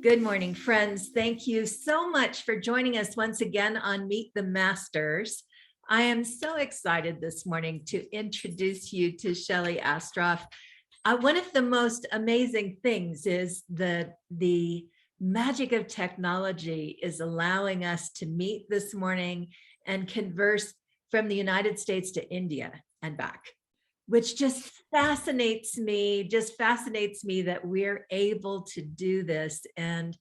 Good morning, friends. Thank you so much for joining us once again on Meet the Masters. I am so excited this morning to introduce you to Shelley Astrof. One of the most amazing things is the magic of technology is allowing us to meet this morning and converse from the United States to India and back, which just fascinates me that we're able to do this. And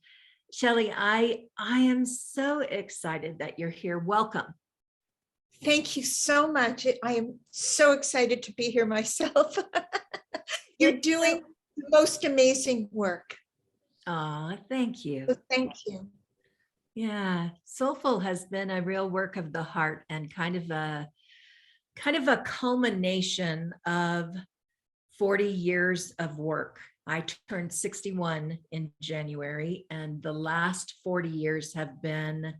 Shelley, I am so excited that you're here. Welcome. Thank you so much. I am so excited to be here myself. You're doing the most amazing work. Thank you. So thank you. Yeah, Soulful has been a real work of the heart and kind of a culmination of 40 years of work. I turned 61 in January, and the last 40 years have been,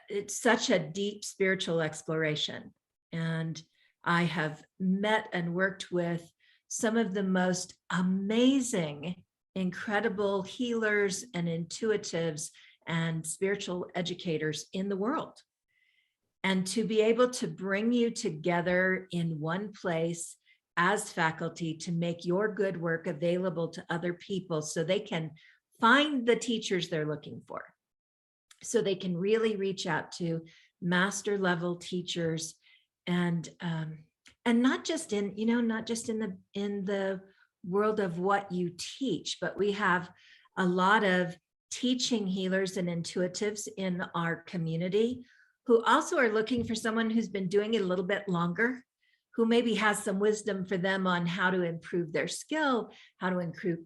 it's such a deep spiritual exploration. And I have met and worked with some of the most amazing, incredible healers and intuitives and spiritual educators in the world. And to be able to bring you together in one place as faculty to make your good work available to other people so they can find the teachers they're looking for, so they can really reach out to master level teachers and not just in the world of what you teach, but we have a lot of teaching healers and intuitives in our community who also are looking for someone who's been doing it a little bit longer, who maybe has some wisdom for them on how to improve their skill, how to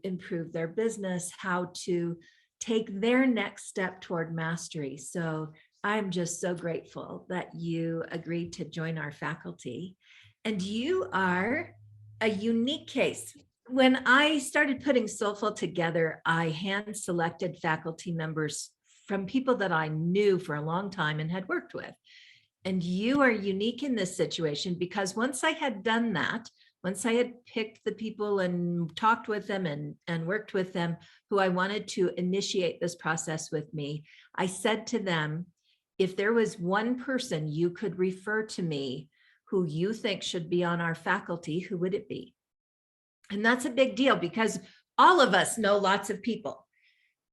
improve their business, how to take their next step toward mastery. So I'm just so grateful that you agreed to join our faculty. And you are a unique case. When I started putting Soulful together, I hand selected faculty members from people that I knew for a long time and had worked with. And you are unique in this situation because once I had done that, once I had picked the people and talked with them and worked with them who I wanted to initiate this process with me, I said to them, if there was one person you could refer to me who you think should be on our faculty, who would it be? And that's a big deal because all of us know lots of people.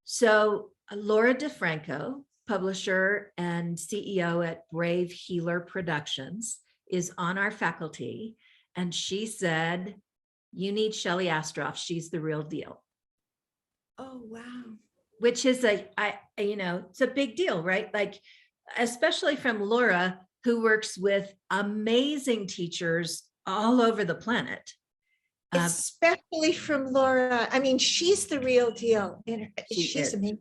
So Laura DeFranco, publisher and CEO at Brave Healer Productions, is on our faculty. And she said, you need Shelley Astrof. She's the real deal. Oh, wow. Which is it's a big deal, right? Like, especially from Laura, who works with amazing teachers all over the planet. Especially from Laura. I mean, she's the real deal. She's amazing.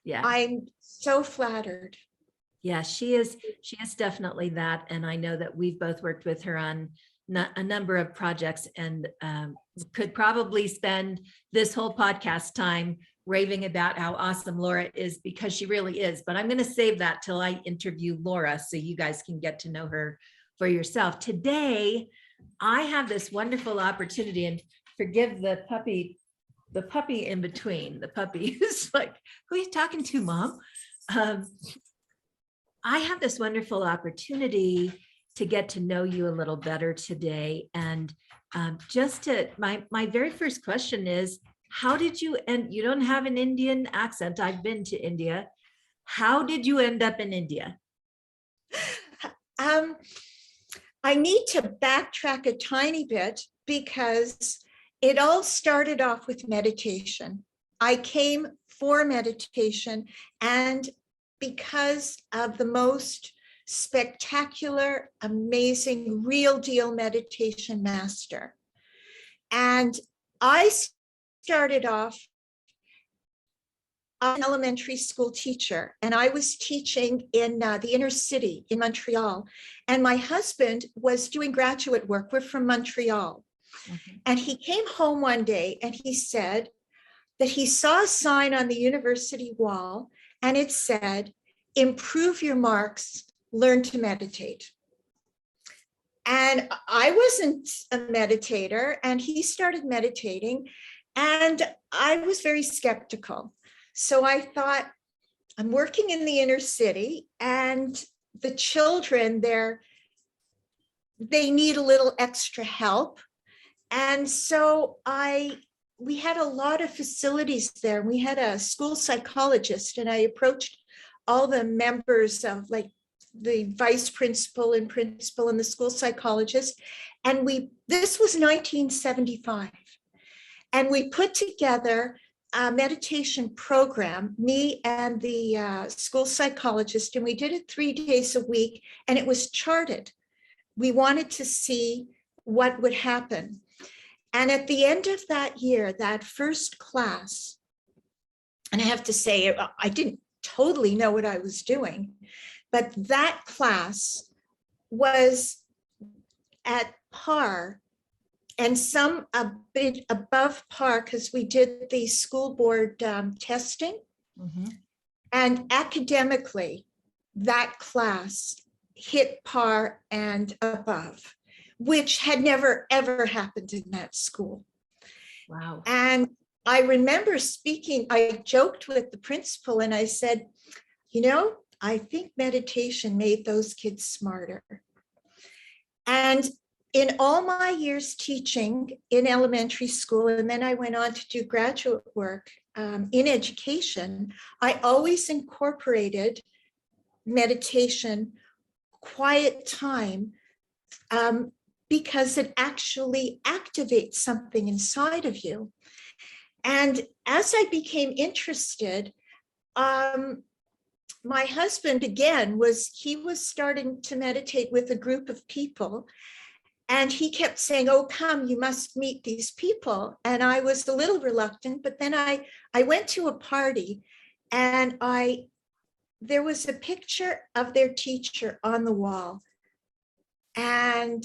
Yeah. I'm so flattered. Yeah, she is definitely that. And I know that we've both worked with her on a number of projects and could probably spend this whole podcast time raving about how awesome Laura is, because she really is. But I'm going to save that till I interview Laura so you guys can get to know her for yourself. Today, I have this wonderful opportunity, and forgive the puppy in between. The puppy is like, who are you talking to, Mom? I have this wonderful opportunity to get to know you a little better today. And my very first question is, how did you, and you don't have an Indian accent, I've been to India. How did you end up in India? I need to backtrack a tiny bit because it all started off with meditation. I came for meditation, and because of the most spectacular, amazing, real deal meditation master. And I started off an elementary school teacher, and I was teaching in the inner city in Montreal. And my husband was doing graduate work. We're from Montreal. Mm-hmm. And he came home one day and he said that he saw a sign on the university wall, and it said, improve your marks, learn to meditate. And I wasn't a meditator, and he started meditating. And I was very skeptical. So I thought, I'm working in the inner city, and the children there, they need a little extra help. And so we had a lot of facilities there. We had a school psychologist, and I approached all the members of, like, the vice principal and principal and the school psychologist. And this was 1975. And we put together a meditation program, me and the school psychologist, and we did it 3 days a week, and it was charted. We wanted to see what would happen. And at the end of that year, that first class, and I have to say, I didn't totally know what I was doing, but that class was at par, and some a bit above par, because we did the school board testing. Mm-hmm. And academically, that class hit par and above, which had never, ever happened in that school. Wow. And I remember speaking, I joked with the principal and I said, I think meditation made those kids smarter. And in all my years teaching in elementary school, and then I went on to do graduate work in education, I always incorporated meditation, quiet time, because it actually activates something inside of you. And as I became interested, my husband, again, was starting to meditate with a group of people. And he kept saying, oh, come, you must meet these people. And I was a little reluctant, but then I went to a party, and there was a picture of their teacher on the wall. And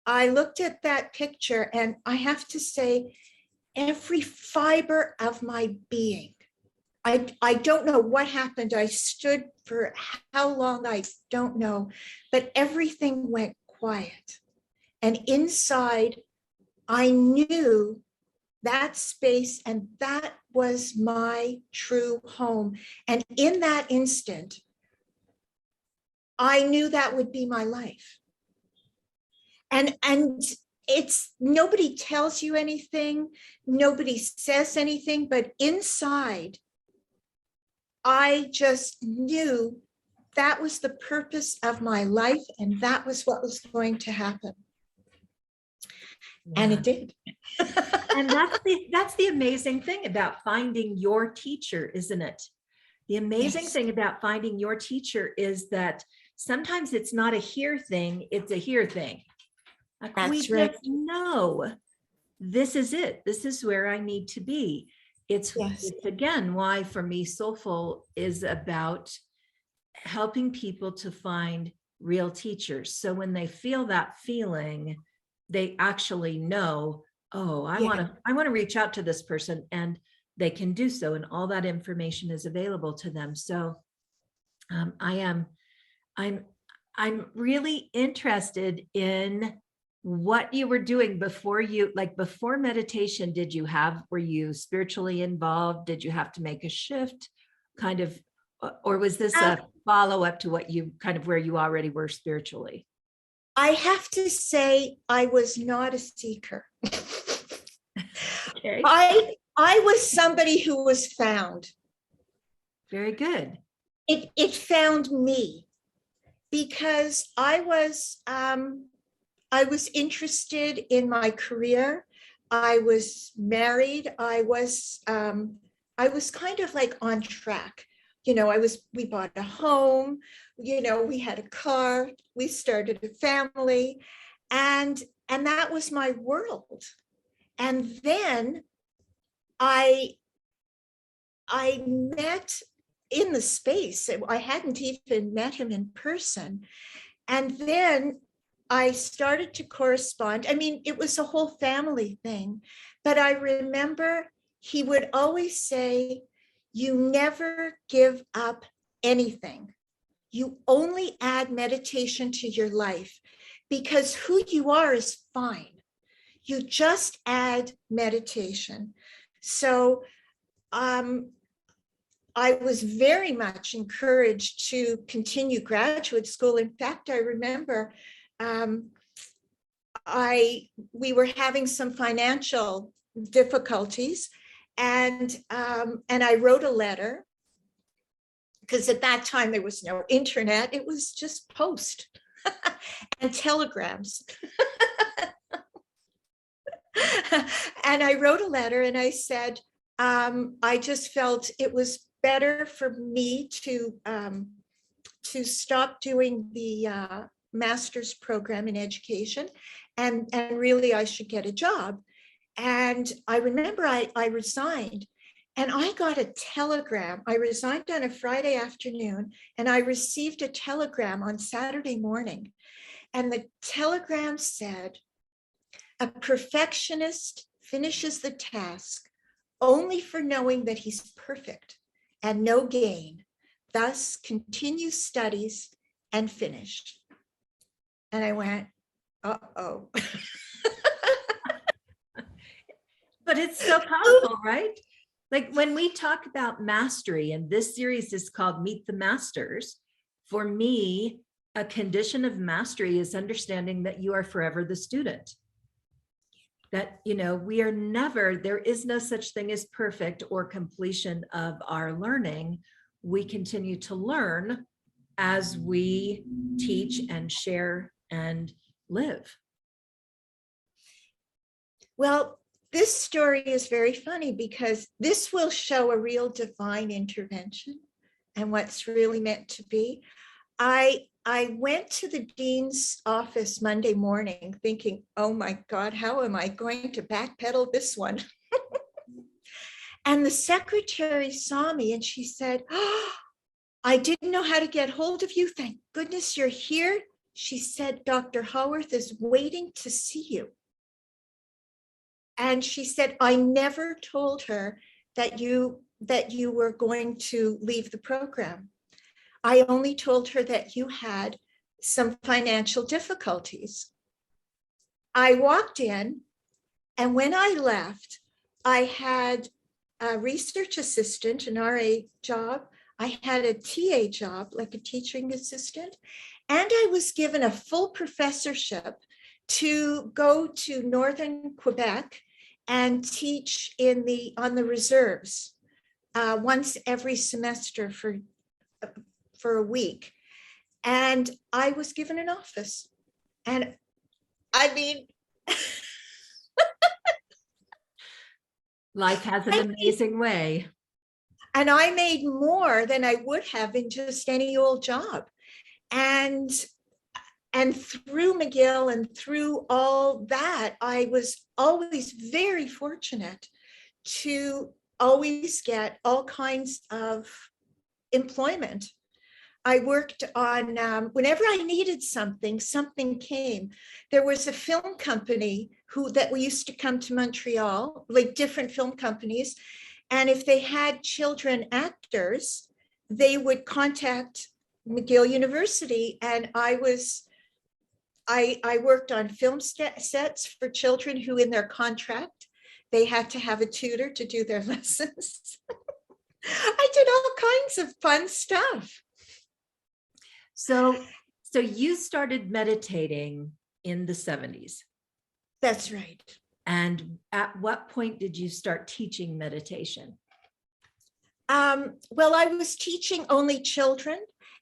I looked at that picture, and I have to say, every fiber of my being, I don't know what happened. I stood for how long, I don't know, but everything went quiet. And inside, I knew that space, and that was my true home. And in that instant, I knew that would be my life. And it's, nobody tells you anything, nobody says anything, but inside, I just knew that was the purpose of my life, and that was what was going to happen. Yeah. And it did. And that's the amazing thing about finding your teacher, isn't it? The amazing thing about finding your teacher is that sometimes it's not a here thing, it's a here thing. Like, that's we right. just know this is it. This is where I need to be. It's again why for me Soulful is about helping people to find real teachers. So when they feel that feeling, they actually know, oh, I want to reach out to this person, and they can do so, and all that information is available to them. So I'm really interested in what you were doing before before meditation. Were you spiritually involved? Did you have to make a shift kind of, or was this a follow-up to what you kind of where you already were spiritually? I have to say, I was not a seeker. Okay. I was somebody who was found. Very good. It found me because I was interested in my career. I was married. I was kind of like on track. We bought a home, we had a car, we started a family, and that was my world. And then I met in the space. I hadn't even met him in person. And then I started to correspond. I mean, it was a whole family thing, but I remember he would always say, you never give up anything. You only add meditation to your life, because who you are is fine. you just add meditation. So I was very much encouraged to continue graduate school. In fact, I remember we were having some financial difficulties, and I wrote a letter, because at that time there was no internet, it was just post and telegrams. And I wrote a letter and I said, I just felt it was better for me to stop doing the master's program in education, and really I should get a job. And I remember I resigned, and I got a telegram. I resigned on a Friday afternoon, and I received a telegram on Saturday morning. And the telegram said, "A perfectionist finishes the task only for knowing that he's perfect and no gain. Thus, continue studies and finish." And I went, uh-oh. But it's so powerful, right? Like when we talk about mastery, and this series is called Meet the Masters, for me, a condition of mastery is understanding that you are forever the student. That, we are never, there is no such thing as perfect or completion of our learning. We continue to learn as we teach and share and live. Well, this story is very funny because this will show a real divine intervention and what's really meant to be. I went to the dean's office Monday morning thinking, oh my God, how am I going to backpedal this one? And the secretary saw me and she said, "Oh, I didn't know how to get hold of you. Thank goodness you're here." She said, "Dr. Haworth is waiting to see you." And she said, "I never told her that you were going to leave the program. I only told her that you had some financial difficulties." I walked in, and when I left, I had a research assistant, an RA job. I had a TA job, like a teaching assistant, and I was given a full professorship to go to northern Quebec and teach on the reserves once every semester for a week. And I was given an office. And I mean, Life has an amazing way. And I made more than I would have in just any old job. And through McGill and through all that, I was always very fortunate to always get all kinds of employment. I worked on, whenever I needed something came. There was a film company that we used to come to Montreal, like different film companies. And if they had children actors, they would contact McGill University. And I worked on film sets for children who in their contract, they had to have a tutor to do their lessons. I did all kinds of fun stuff. So you started meditating in the 70s. That's right. And at what point did you start teaching meditation? Well, I was teaching only children,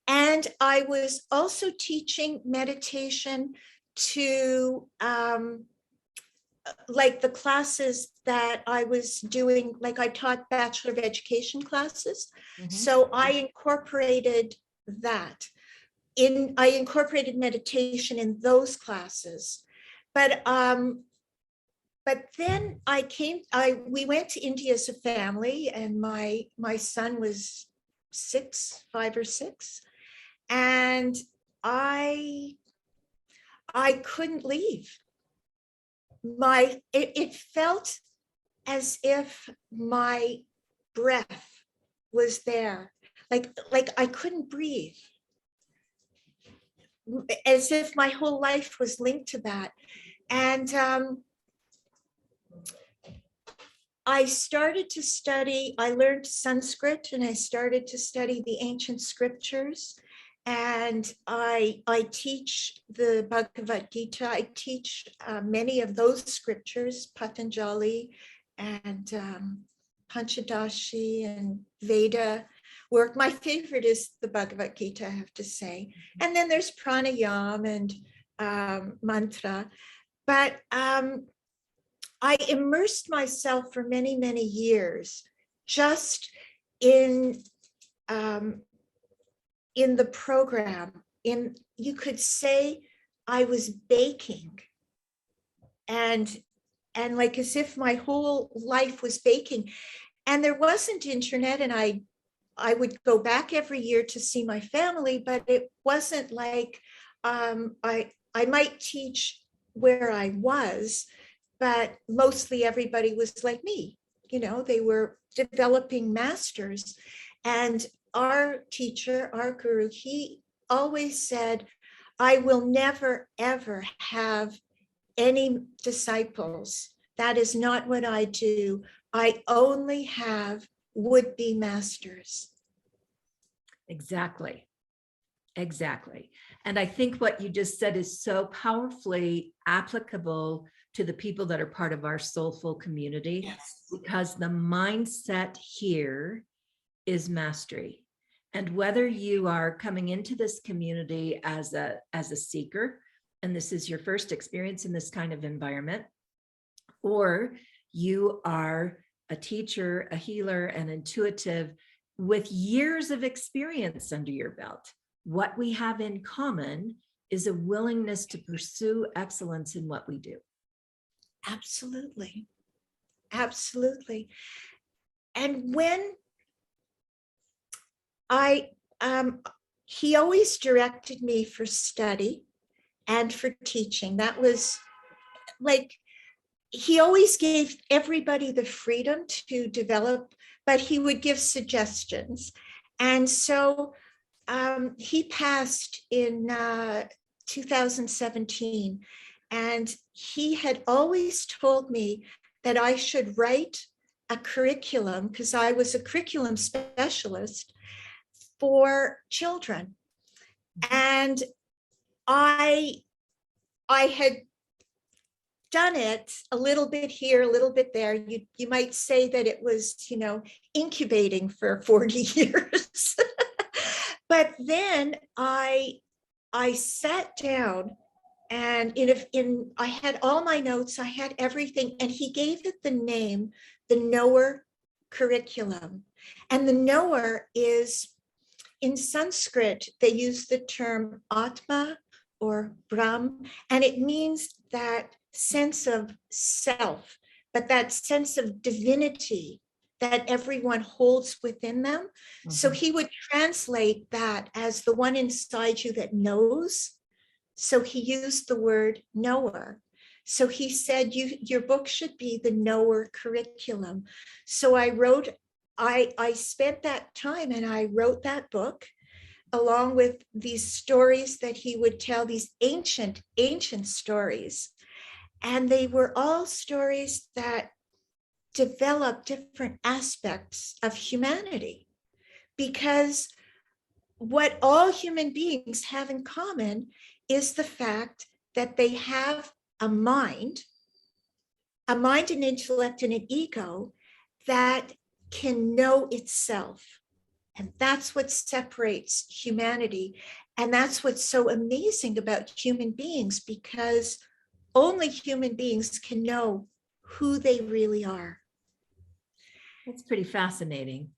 and I was also teaching meditation to like the classes that I was doing, like I taught Bachelor of Education classes. Mm-hmm. So I incorporated that. I incorporated meditation in those classes. But then we went to India as a family, and my son was 5 or 6, and I couldn't leave. It felt as if my breath was there, like I couldn't breathe, as if my whole life was linked to that. And I started to study, I learned Sanskrit and I started to study the ancient scriptures. And I teach the Bhagavad Gita. I teach many of those scriptures, Patanjali and Panchadashi and Veda work. My favorite is the Bhagavad Gita, I have to say. And then there's pranayam and mantra. But I immersed myself for many, many years just in the program. You could say I was baking, and like as if my whole life was baking. And there wasn't internet, and I would go back every year to see my family, but it wasn't like I might teach where I was, but mostly everybody was like me. They were developing masters. And our teacher, our guru, he always said, I will never, ever have any disciples. That is not what I do. I only have would-be masters. Exactly. Exactly. And I think what you just said is so powerfully applicable to the people that are part of our soulful community, Yes. because the mindset here is mastery. And whether you are coming into this community as a seeker, and this is your first experience in this kind of environment, or you are a teacher, a healer, an intuitive with years of experience under your belt, what we have in common is a willingness to pursue excellence in what we do. Absolutely. Absolutely. And when he always directed me for study and for teaching. That was like, he always gave everybody the freedom to develop, but he would give suggestions. And so he passed in 2017, and he had always told me that I should write a curriculum, because I was a curriculum specialist for children. And I had done it a little bit here, a little bit there. You might say that it was, incubating for 40 years. But then I sat down, and I had all my notes, I had everything, and he gave it the name, the Knower Curriculum. And the knower is, in Sanskrit, they use the term Atma or Brahm, and it means that sense of self, but that sense of divinity that everyone holds within them. Mm-hmm. So he would translate that as the one inside you that knows. So he used the word knower. So he said, your book should be the Knower Curriculum. So I spent that time and I wrote that book, along with these stories that he would tell, these ancient stories. And they were all stories that develop different aspects of humanity, because what all human beings have in common is the fact that they have a mind, an intellect, and an ego that can know itself. And that's what separates humanity. And that's what's so amazing about human beings, because only human beings can know who they really are. That's pretty fascinating.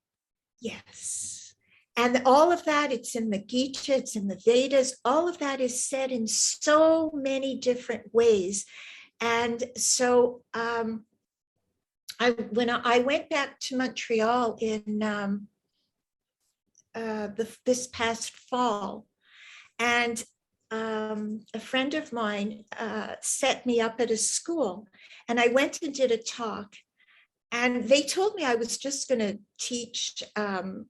Yes. And all of that, it's in the Gita, it's in the Vedas, all of that is said in so many different ways. And so when I went back to Montreal in this past fall, and a friend of mine set me up at a school, and I went and did a talk, and they told me I was just going to teach,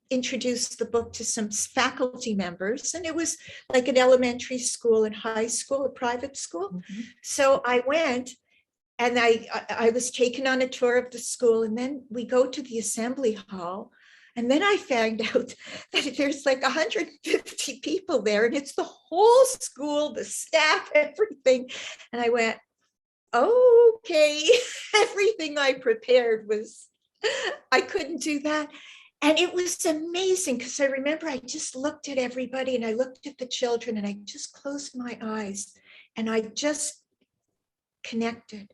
introduce the book to some faculty members, and it was like an elementary school and high school, a private school. Mm-hmm. So I went, and I was taken on a tour of the school, and then we go to the assembly hall. And then I found out that there's like 150 people there, and it's the whole school, the staff, everything. And I went, okay, everything I prepared was, I couldn't do that. And it was amazing because I remember I just looked at everybody and I looked at the children and I just closed my eyes and I just connected.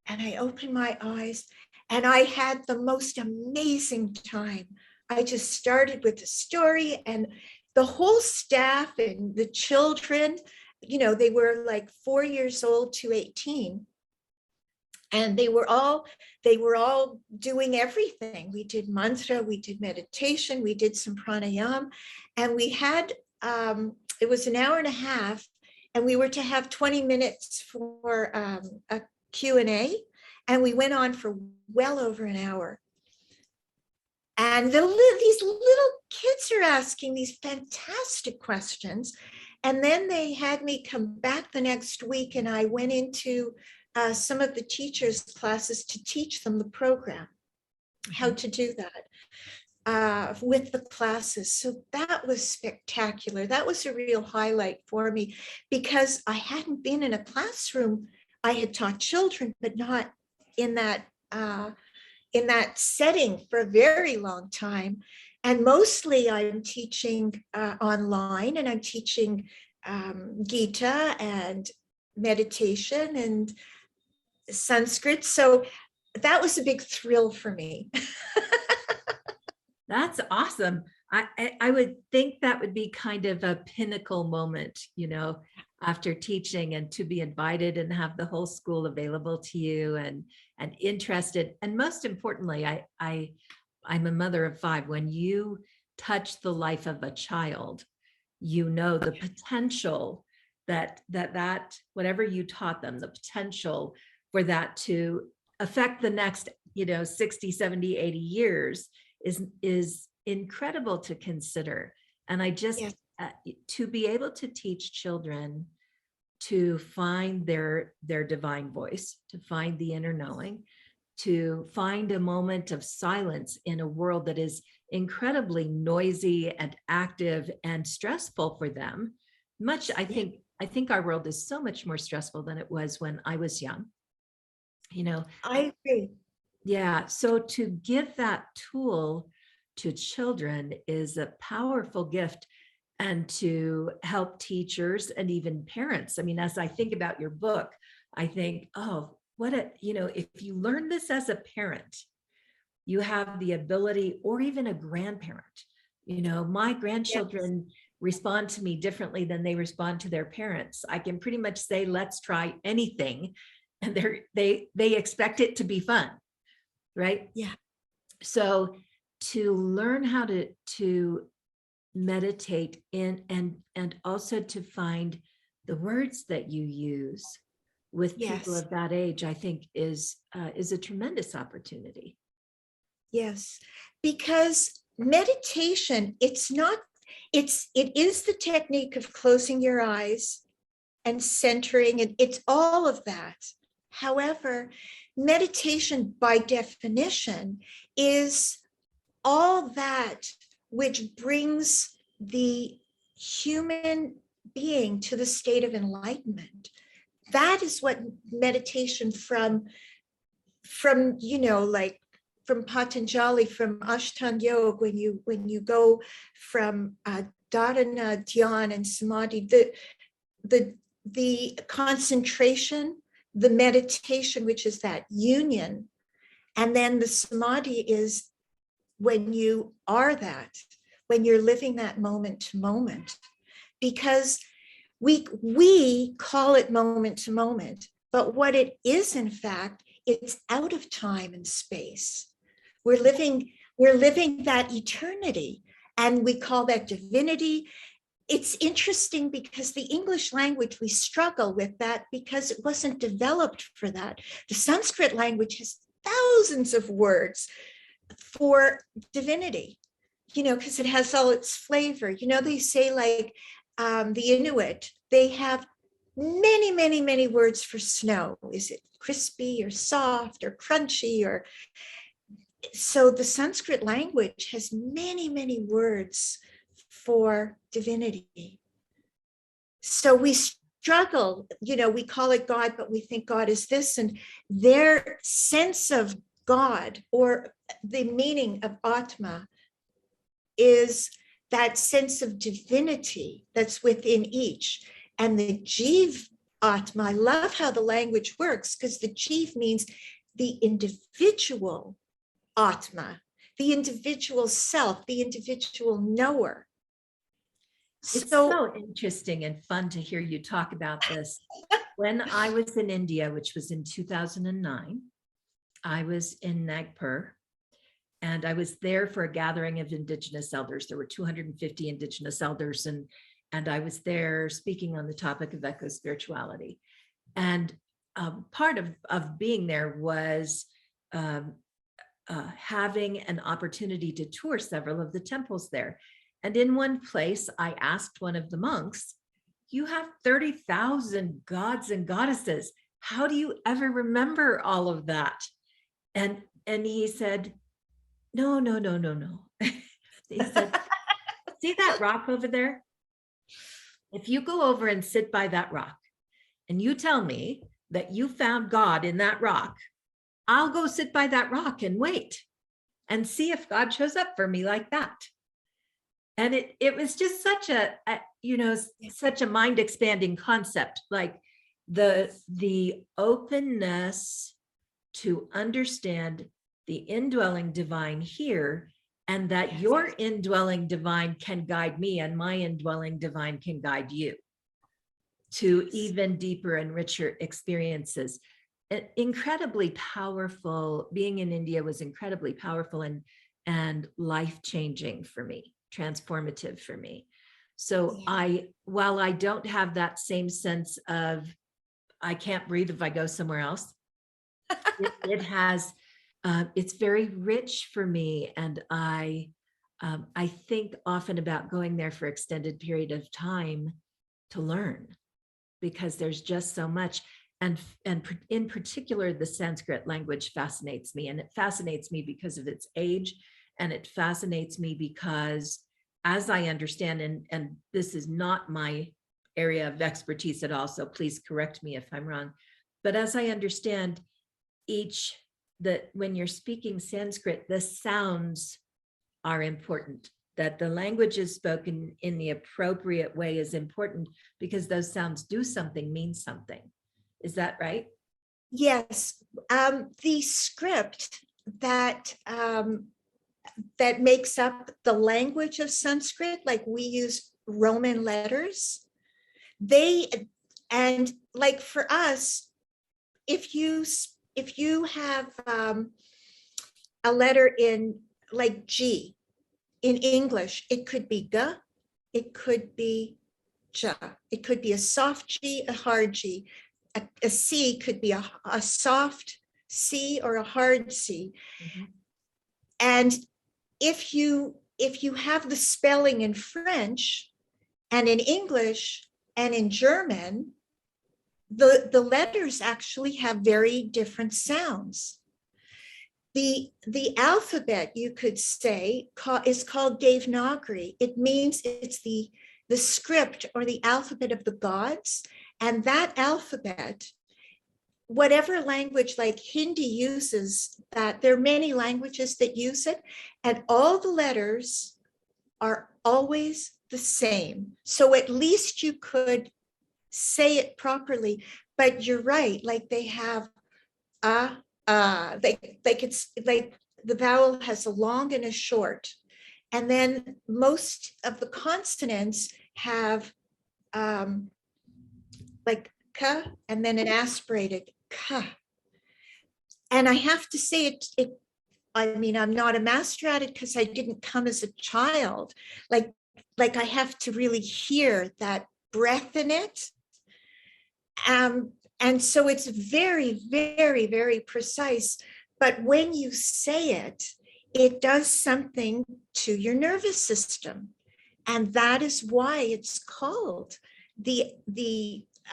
And I opened my eyes and I had the most amazing time. I just started with the story, and the whole staff and the children, you know, they were like 4 years old to 18. And they were all doing everything. We did mantra, we did meditation, we did some pranayam, and we had, it was an hour and a half, and we were to have 20 minutes for a Q&A, and we went on for well over an hour. And these little kids are asking these fantastic questions. And then they had me come back the next week, and I went into some of the teachers' classes to teach them the program, how to do that with the classes. So that was spectacular. That was a real highlight for me because I hadn't been in a classroom. I had taught children, but not in that setting for a very long time. And mostly I'm teaching online, and I'm teaching Gita and meditation and Sanskrit. So that was a big thrill for me. That's awesome. I would think that would be kind of a pinnacle moment, you know, after teaching, and to be invited and have the whole school available to you and interested. And most importantly, I'm a mother of 5. When you touch the life of a child, you know the potential that whatever you taught them, the potential for that to affect the next, 60, 70, 80 years is incredible to consider. And I just, to be able to teach children to find their divine voice, to find the inner knowing, to find a moment of silence in a world that is incredibly noisy and active and stressful for them. I think our world is so much more stressful than it was when I was young. I agree. Yeah. So to give that tool to children is a powerful gift, and to help teachers and even parents. I mean, as I think about your book, I think, oh, if you learn this as a parent, you have the ability, or even a grandparent. My grandchildren respond to me differently than they respond to their parents. I can pretty much say, let's try anything, and they expect it to be fun, right? Yeah. So to learn how to meditate in, and also to find the words that you use with people of that age, I think is a tremendous opportunity. Yes, because meditation, it is the technique of closing your eyes and centering, and it's all of that. However, meditation by definition is all that which brings the human being to the state of enlightenment. That is what meditation from Patanjali, from Ashtanga Yoga, when you go from dharana, dhyan, and samadhi, the concentration, the meditation, which is that union, and then the samadhi is when you are that, when you're living that moment to moment, because we call it moment to moment, but what it is, in fact, it's out of time and space. We're living that eternity, and we call that divinity. It's interesting because the English language, we struggle with that because it wasn't developed for that. The Sanskrit language has thousands of words for divinity, because it has all its flavor. They say, like, the Inuit, they have many, many, many words for snow. Is it crispy or soft or crunchy? Or so the Sanskrit language has many, many words for divinity. So we struggle, we call it God, but we think God is this, and their sense of God, or the meaning of Atma, is that sense of divinity that's within each. And the Jiv Atma, I love how the language works, because the Jiv means the individual Atma, the individual self, the individual knower. It's so interesting and fun to hear you talk about this. When I was in India, which was in 2009, I was in Nagpur, and I was there for a gathering of Indigenous elders. There were 250 Indigenous elders, and I was there speaking on the topic of eco-spirituality. And part of being there was having an opportunity to tour several of the temples there. And in one place, I asked one of the monks, "You have 30,000 gods and goddesses. How do you ever remember all of that?" And he said, no. He said, "See that rock over there? If you go over and sit by that rock and you tell me that you found God in that rock, I'll go sit by that rock and wait and see if God shows up for me like that." And it was just such such a mind expanding concept, like the openness to understand the indwelling divine here, and that your indwelling divine can guide me and my indwelling divine can guide you to even deeper and richer experiences. Incredibly powerful. Being in India was incredibly powerful and life-changing for me, transformative for me. So while I don't have that same sense of I can't breathe if I go somewhere else, it has, it's very rich for me. And I think often about going there for extended period of time to learn, because there's just so much. And in particular, the Sanskrit language fascinates me, and it fascinates me because of its age. And it fascinates me because, as I understand, and this is not my area of expertise at all, so please correct me if I'm wrong, but as I understand, when you're speaking Sanskrit, the sounds are important, that the language is spoken in the appropriate way is important, because those sounds do something, mean something. Is that right? Yes. The script that makes up the language of Sanskrit, like we use Roman letters, and like for us, if you have a letter in like G in English, it could be G, it could be J, it could be a soft G, a hard G. A C could be a soft C or a hard C. Mm-hmm. And if you have the spelling in French and in English and in German, the letters actually have very different sounds. The alphabet, you could say, is called Devanagari. It means it's the script or the alphabet of the gods. And that alphabet, whatever language, like Hindi uses that, there are many languages that use it, and all the letters are always the same. So at least you could say it properly. But you're right, like they have it's like the vowel has a long and a short, and then most of the consonants have like ka, and then an aspirated ka. And I have to say I mean, I'm not a master at it because I didn't come as a child. Like I have to really hear that breath in it. And so it's very, very, very precise. But when you say it, it does something to your nervous system. And that is why it's called the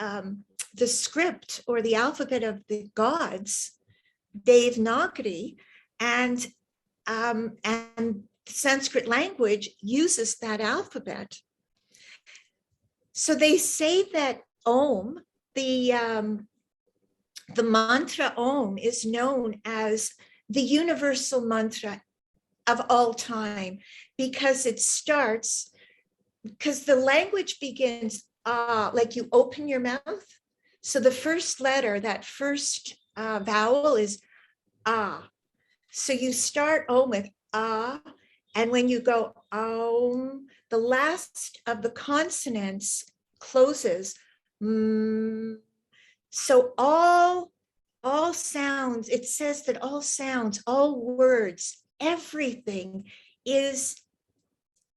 the script or the alphabet of the gods, Devanagari, and Sanskrit language uses that alphabet. So they say that Om, the mantra Om, is known as the universal mantra of all time, because it starts, because the language begins like you open your mouth. So the first letter, that first vowel is ah. So you start Om with ah, and when you go Om, the last of the consonants closes. So all sounds, it says that all sounds, all words, everything is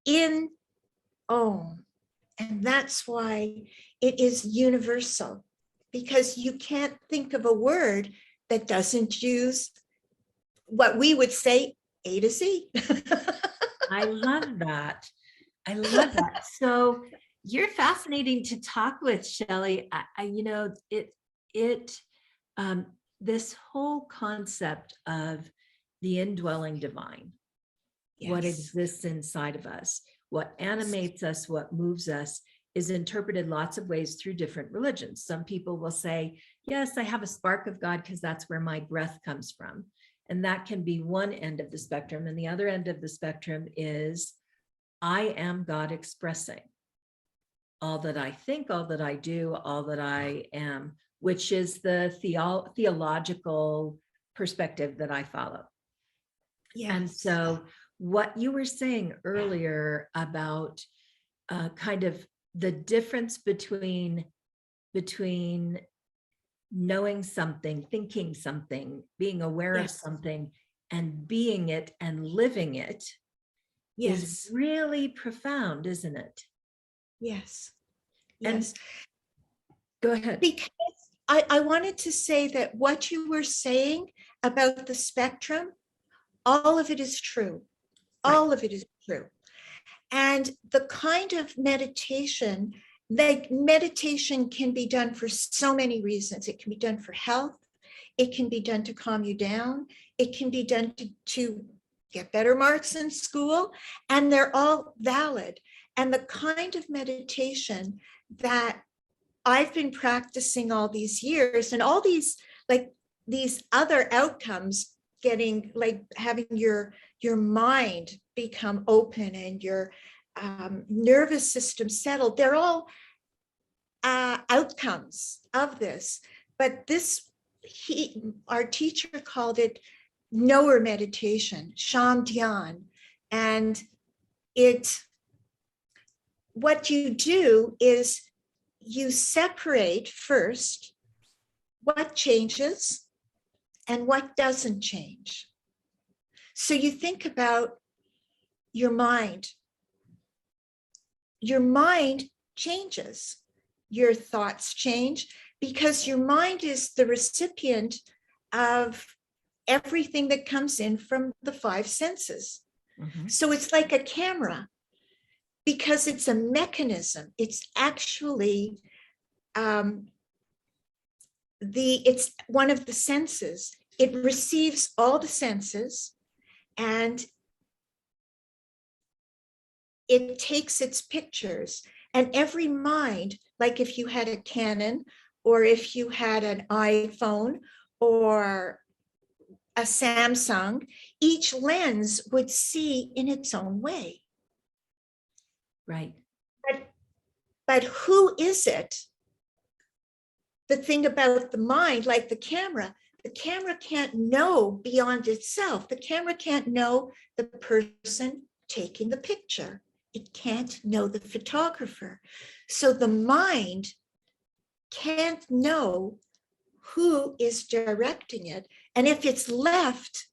in Om. And that's why it is universal, because you can't think of a word that doesn't use what we would say A to Z. I love that. I love that. So you're fascinating to talk with, Shelley. This whole concept of the indwelling divine, what Yes. exists inside of us, what animates us, what moves us, is interpreted lots of ways through different religions. Some people will say, yes, I have a spark of God because that's where my breath comes from. And that can be one end of the spectrum. And the other end of the spectrum is, I am God expressing all that I think, all that I do, all that I am, which is the theological perspective that I follow. Yes. And so what you were saying earlier about kind of the difference between knowing something, thinking something, being aware of something, and being it and living it is really profound, isn't it? Yes. And Yes. go ahead. Because I wanted to say that what you were saying about the spectrum, all of it is true. All of it is true. And the kind of meditation, like meditation can be done for so many reasons. It can be done for health. It can be done to calm you down. It can be done to get better marks in school. And they're all valid. And the kind of meditation that I've been practicing all these years, and all these, like these other outcomes, getting like having your mind become open and your nervous system settled, they're all outcomes of this. But this, our teacher called it knower meditation, Sham Dhyan. And what you do is you separate first what changes and what doesn't change. So you think about your mind. Your mind changes. Your thoughts change because your mind is the recipient of everything that comes in from the five senses. Mm-hmm. So it's like a camera, because it's a mechanism. It's actually it's one of the senses. It receives all the senses and it takes its pictures. And every mind, like if you had a Canon or if you had an iPhone or a Samsung, each lens would see in its own way. Right. But who is it? The thing about the mind, like the camera can't know beyond itself. The camera can't know the person taking the picture. It can't know the photographer. So the mind can't know who is directing it. And if it's left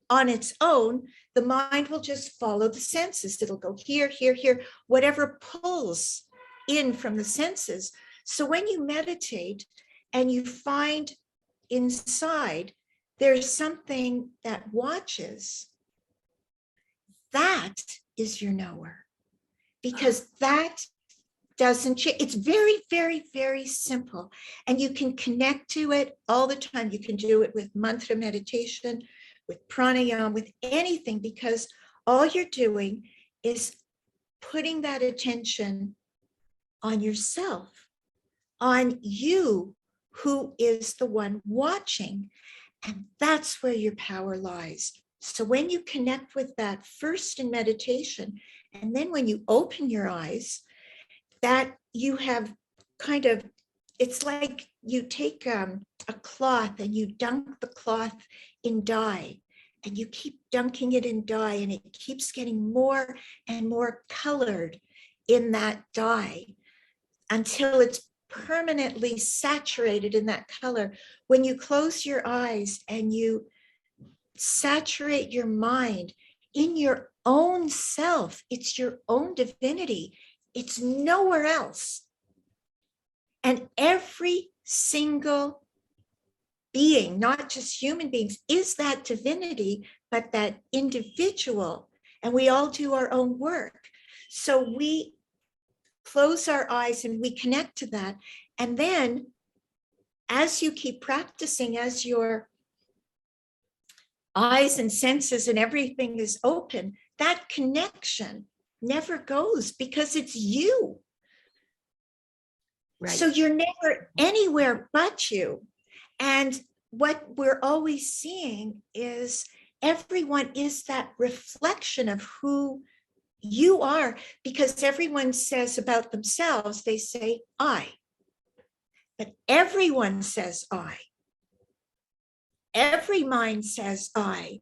on its own, the mind will just follow the senses. It'll go here, here, here, whatever pulls in from the senses. So when you meditate and you find inside there's something that watches, that is your knower, because that doesn't change. It's very, very, very simple. And you can connect to it all the time. You can do it with mantra meditation, with pranayama, with anything, because all you're doing is putting that attention on yourself, on you, who is the one watching. And that's where your power lies. So when you connect with that first in meditation, and then when you open your eyes, that you have kind of, it's like you take a cloth and you dunk the cloth in dye, and you keep dunking it in dye, and it keeps getting more and more colored in that dye until it's permanently saturated in that color. When you close your eyes and you saturate your mind in your own self, it's your own divinity. It's nowhere else. And every single being, not just human beings, is that divinity, but that individual. And we all do our own work. So we close our eyes and we connect to that. And then as you keep practicing, as your eyes and senses and everything is open, that connection never goes, because it's you. Right. So you're never anywhere but you. And what we're always seeing is everyone is that reflection of who you are, because everyone says about themselves, they say I, but everyone says I. Every mind says I.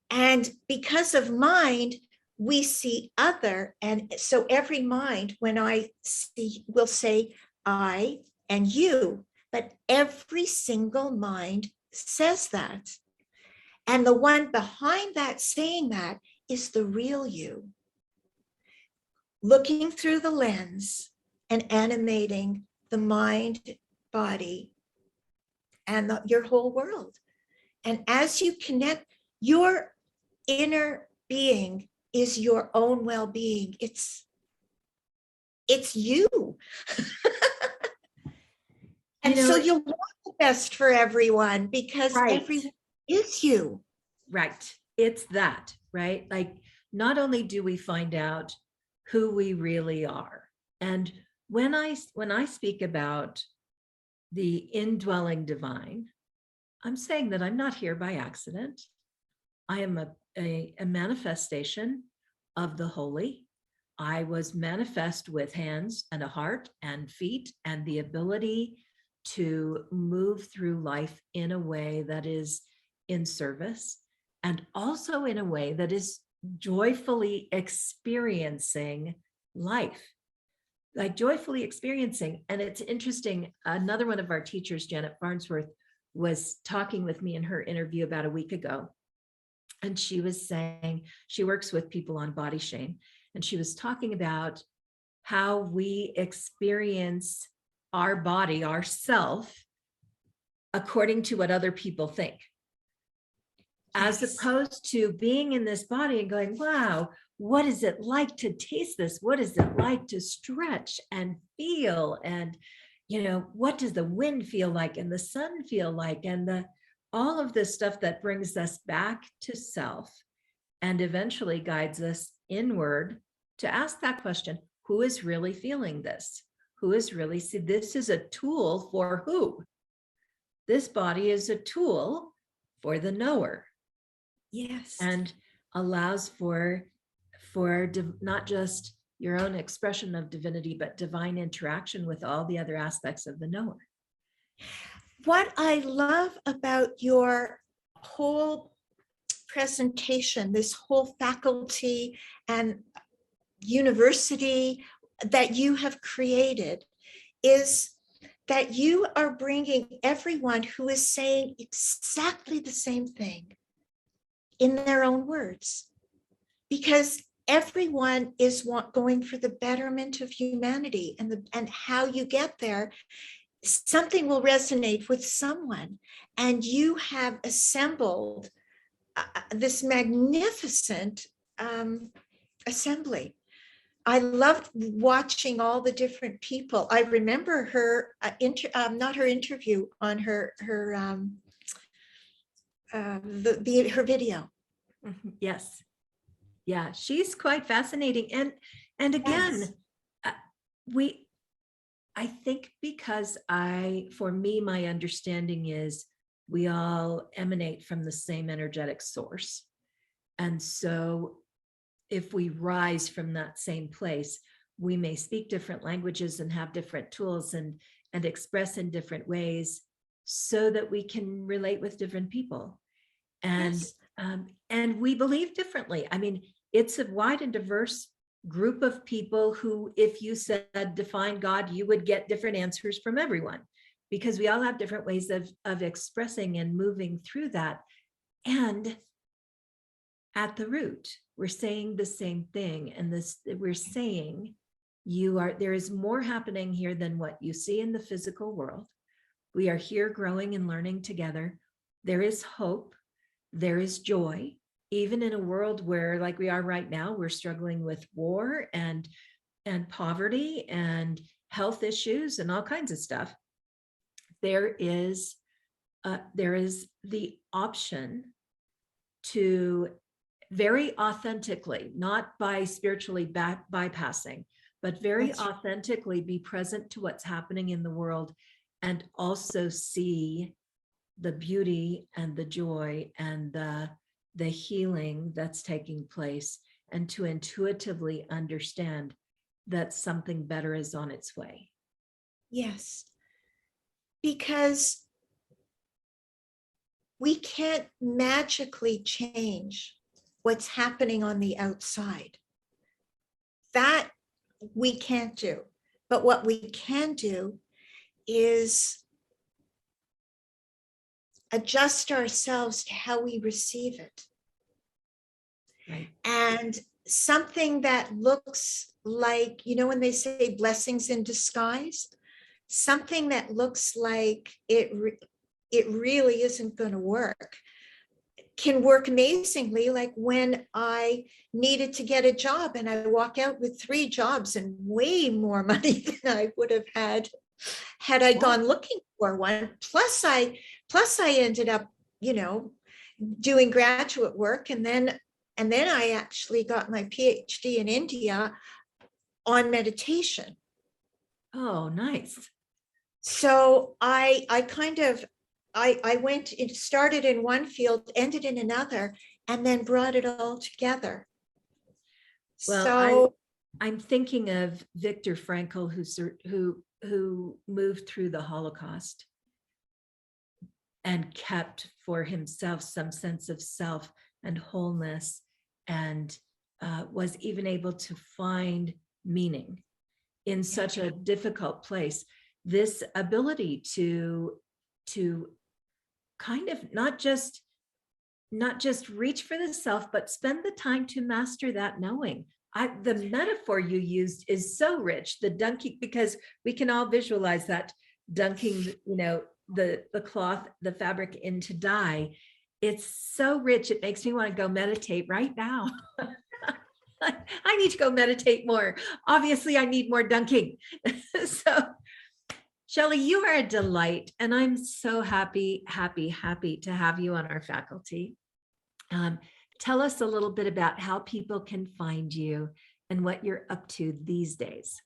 And because of mind, we see other. And so every mind, when I see, will say I and you, but every single mind says that. And the one behind that saying that is the real you, looking through the lens and animating the mind, body, and your whole world. And as you connect, your inner being is your own well-being. It's you. And so you'll want the best for everyone, because everyone is you. Right. It's that, right? Like, not only do we find out who we really are, and when I speak about the indwelling divine, I'm saying that I'm not here by accident. I am a manifestation of the holy. I was manifest with hands and a heart and feet and the ability to move through life in a way that is in service, and also in a way that is joyfully experiencing life, like joyfully experiencing. And it's interesting, another one of our teachers, Janet Farnsworth, was talking with me in her interview about a week ago. And she was saying she works with people on body shame. And she was talking about how we experience our body, ourself, according to what other people think. As opposed to being in this body and going, wow, what is it like to taste this? What is it like to stretch and feel? And, what does the wind feel like and the sun feel like? And all of this stuff that brings us back to self and eventually guides us inward to ask that question, who is really feeling this? Who is really, see, this is a tool for who? This body is a tool for the knower. Yes. And allows for not just your own expression of divinity, but divine interaction with all the other aspects of the knower. What I love about your whole presentation, this whole faculty and university that you have created, is that you are bringing everyone who is saying exactly the same thing in their own words, because everyone is going for the betterment of humanity, and how you get there, something will resonate with someone. And you have assembled this magnificent assembly I loved watching all the different people. I remember her, not her interview, on her her video. Mhm. Yes. Yeah, she's quite fascinating. And again, Yes. uh, we I think because for me, my understanding is we all emanate from the same energetic source. And so if we rise from that same place, we may speak different languages and have different tools and express in different ways so that we can relate with different people. And Yes. and we believe differently. I mean, it's a wide and diverse group of people who, if you said define God, you would get different answers from everyone, because we all have different ways of expressing and moving through that. And at the root, we're saying the same thing. And this, we're saying there is more happening here than what you see in the physical world. We are here growing and learning together. There is hope. There is joy, even in a world where, like we are right now, we're struggling with war and poverty and health issues and all kinds of stuff. There is the option to very authentically, not by spiritually bypassing, but very That's authentically be present to what's happening in the world, and also see the beauty and the joy and the healing that's taking place, and to intuitively understand that something better is on its way. yes. Because we can't magically change what's happening on the outside. That we can't do. But what we can do is adjust ourselves to how we receive it. Right. And something that looks like, when they say blessings in disguise, something that looks like it really isn't going to work can work amazingly. Like when I needed to get a job and I walk out with 3 jobs and way more money than I would have had I gone looking for one. Plus I ended up, doing graduate work, and then I actually got my PhD in India on meditation. Oh, nice. So I kind of, I went, it started in one field, ended in another, and then brought it all together. Well, So I'm thinking of Viktor Frankl, who moved through the Holocaust and kept for himself some sense of self and wholeness, and was even able to find meaning in such a difficult place. This ability to kind of not just reach for the self, but spend the time to master that knowing. The metaphor you used is so rich, the dunking, because we can all visualize that dunking, the cloth, the fabric into dye. It's so rich. It makes me want to go meditate right now. I need to go meditate more. Obviously, I need more dunking. So, Shelley, you are a delight, and I'm so happy to have you on our faculty. Tell us a little bit about how people can find you and what you're up to these days.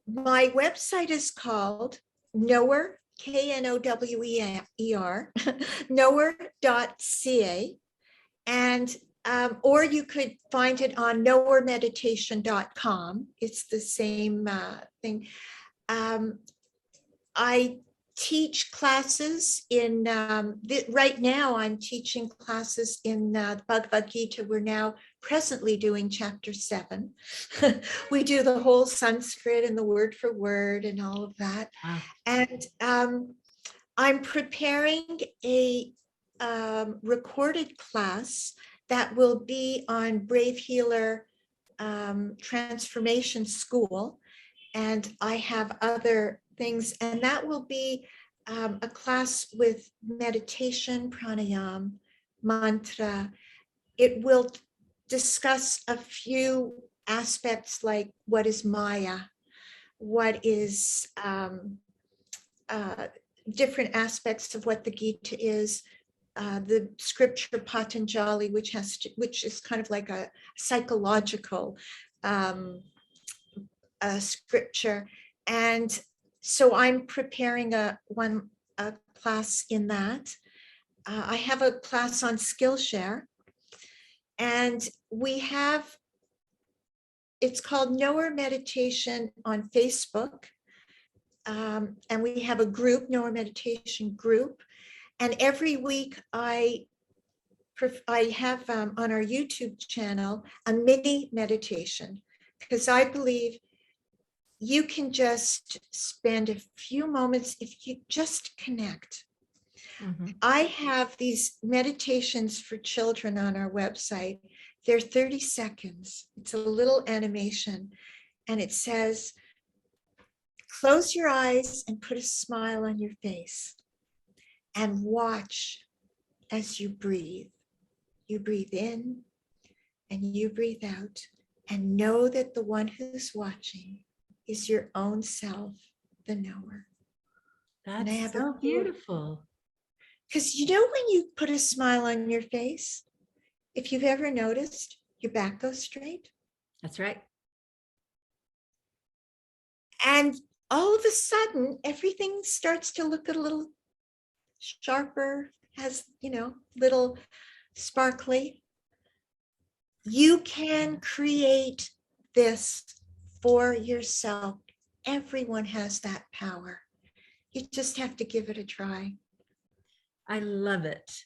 my website is called Knower, Knower, knower.ca. And or you could find it on knowermeditation.com. It's the same thing. I teach classes in, right now I'm teaching classes in the Bhagavad Gita. We're now presently doing chapter 7. We do the whole Sanskrit and the word for word and all of that. Wow. And I'm preparing a recorded class that will be on Brave Healer Transformation School. And I have other things, and that will be a class with meditation, pranayam, mantra. It will discuss a few aspects like what is Maya, what is different aspects of what the Gita is, the scripture Patanjali, which is kind of like a psychological scripture. And so I'm preparing a class in that. I have a class on Skillshare, and it's called Knower Meditation on Facebook. And we have a group, Knower Meditation group. And every week I have on our YouTube channel a mini meditation, because I believe you can just spend a few moments if you just connect. I have these meditations for children on our website. They're 30 seconds. It's a little animation, and it says, close your eyes and put a smile on your face and watch as you breathe. You breathe in and you breathe out, and know that the one who's watching is your own self, the knower. That's so beautiful. Because you know, when you put a smile on your face, if you've ever noticed, your back goes straight. That's right. And all of a sudden, everything starts to look a little sharper, has, little sparkly. You can create this for yourself. Everyone has that power. You just have to give it a try. I love it.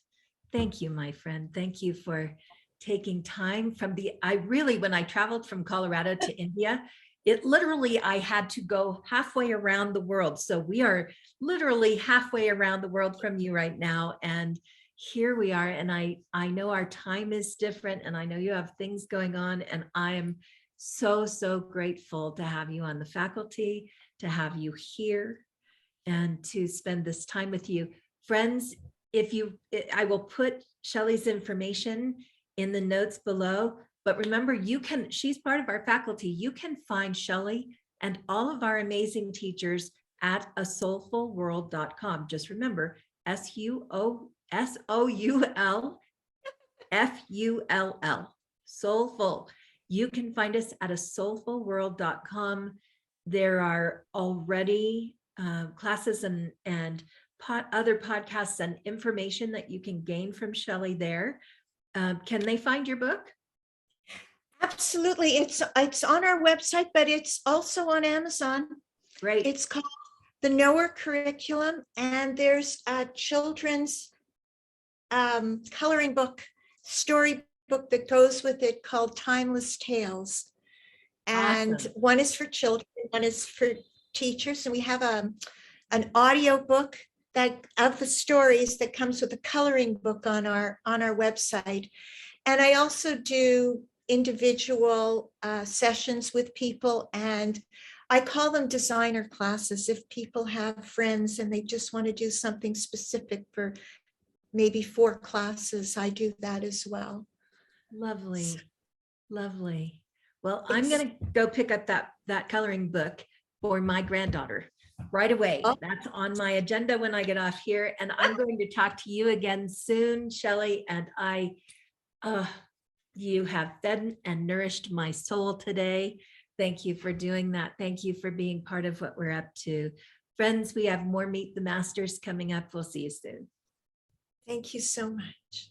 Thank you, my friend. Thank you for taking time from when I traveled from Colorado to India, I had to go halfway around the world. So we are literally halfway around the world from you right now. And here we are. And I know our time is different, and I know you have things going on, and I am so, so grateful to have you on the faculty, to have you here, and to spend this time with you. Friends, I will put Shelley's information in the notes below, but remember, she's part of our faculty. You can find Shelley and all of our amazing teachers at asoulfulworld.com. Just remember, SOULFULL, soulful. You can find us at asoulfulworld.com. There are already classes and other podcasts and information that you can gain from Shelley there. Can they find your book? Absolutely. It's on our website, but it's also on Amazon. Great. It's called The Knower Curriculum, and there's a children's coloring book, story book that goes with it called Timeless Tales. And Awesome. One is for children, one is for teachers. And we have an audio book of the stories that comes with a coloring book on our website. And I also do individual sessions with people, and I call them designer classes. If people have friends and they just want to do something specific for maybe 4 classes, I do that as well. Lovely. Lovely. Well, I'm going to go pick up that coloring book for my granddaughter right away. Oh. That's on my agenda when I get off here. And I'm going to talk to you again soon, Shelley. And you have fed and nourished my soul today. Thank you for doing that. Thank you for being part of what we're up to. Friends, we have more Meet the Masters coming up. We'll see you soon. Thank you so much.